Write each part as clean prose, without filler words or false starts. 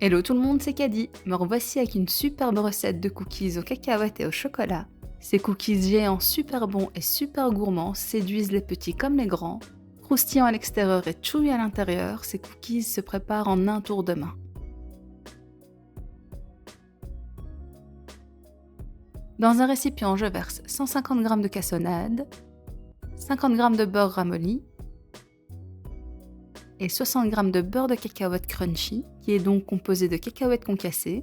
Hello tout le monde, c'est Caddy. Me revoici avec une superbe recette de cookies aux cacahuètes et au chocolat. Ces cookies géants super bons et super gourmands séduisent les petits comme les grands. Croustillants à l'extérieur et chewy à l'intérieur, ces cookies se préparent en un tour de main. Dans un récipient, je verse 150 g de cassonade, 50 g de beurre ramolli et 60 g de beurre de cacahuète crunchy, qui est donc composé de cacahuètes concassées.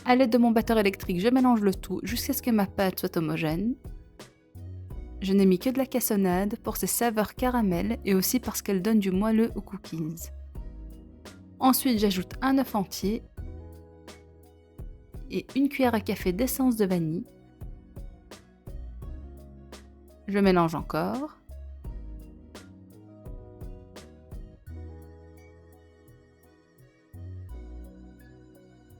À l'aide de mon batteur électrique, je mélange le tout jusqu'à ce que ma pâte soit homogène. Je n'ai mis que de la cassonade pour ses saveurs caramel et aussi parce qu'elle donne du moelleux aux cookies. Ensuite, j'ajoute un œuf entier et une cuillère à café d'essence de vanille. Je mélange encore.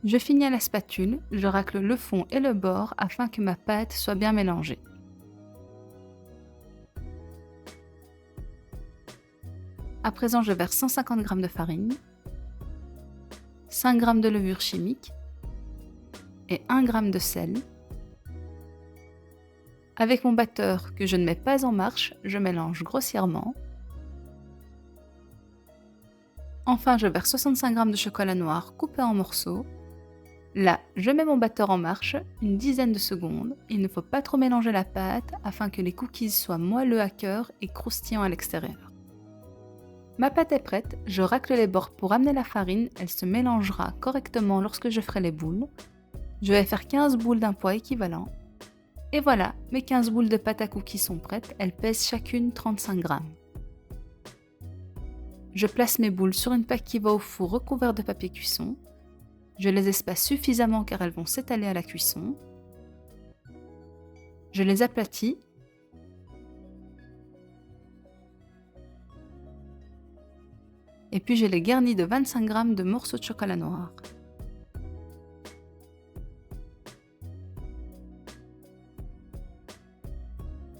Je finis à la spatule, je racle le fond et le bord afin que ma pâte soit bien mélangée. À présent, je verse 150 g de farine, 5 g de levure chimique et 1 g de sel. Avec mon batteur que je ne mets pas en marche, je mélange grossièrement. Enfin, je verse 65 g de chocolat noir coupé en morceaux. Là, je mets mon batteur en marche une dizaine de secondes. Il ne faut pas trop mélanger la pâte afin que les cookies soient moelleux à cœur et croustillants à l'extérieur. Ma pâte est prête, je racle les bords pour amener la farine, elle se mélangera correctement lorsque je ferai les boules. Je vais faire 15 boules d'un poids équivalent. Et voilà, mes 15 boules de pâte à cookies sont prêtes, elles pèsent chacune 35 g. Je place mes boules sur une plaque qui va au four recouvert de papier cuisson. Je les espace suffisamment car elles vont s'étaler à la cuisson. Je les aplatis. Et puis je les garnis de 25 g de morceaux de chocolat noir.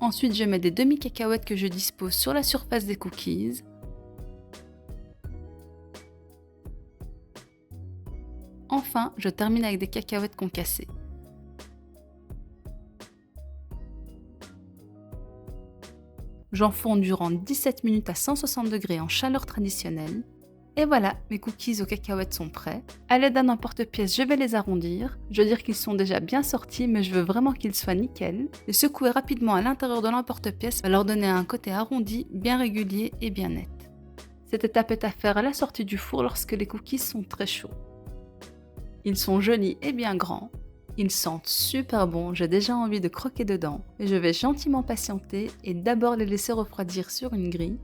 Ensuite, je mets des demi-cacahuètes que je dispose sur la surface des cookies. Enfin, je termine avec des cacahuètes concassées. J'enfourne durant 17 minutes à 160 degrés en chaleur traditionnelle. Et voilà, mes cookies aux cacahuètes sont prêts. À l'aide d'un emporte-pièce, je vais les arrondir. Je veux dire qu'ils sont déjà bien sortis, mais je veux vraiment qu'ils soient nickel. Les secouer rapidement à l'intérieur de l'emporte-pièce va leur donner un côté arrondi, bien régulier et bien net. Cette étape est à faire à la sortie du four lorsque les cookies sont très chauds. Ils sont jolis et bien grands. Ils sentent super bon, j'ai déjà envie de croquer dedans. Et je vais gentiment patienter et d'abord les laisser refroidir sur une grille.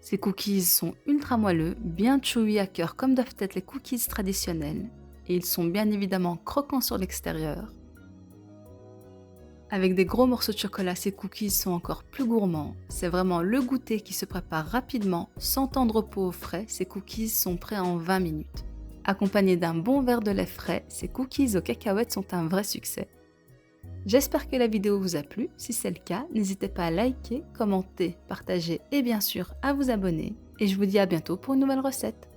Ces cookies sont ultra moelleux, bien chewy à cœur comme doivent être les cookies traditionnels. Et ils sont bien évidemment croquants sur l'extérieur. Avec des gros morceaux de chocolat, ces cookies sont encore plus gourmands. C'est vraiment le goûter qui se prépare rapidement, sans temps de repos au frais. Ces cookies sont prêts en 20 minutes. Accompagnés d'un bon verre de lait frais, ces cookies aux cacahuètes sont un vrai succès. J'espère que la vidéo vous a plu. Si c'est le cas, n'hésitez pas à liker, commenter, partager et bien sûr à vous abonner. Et je vous dis à bientôt pour une nouvelle recette.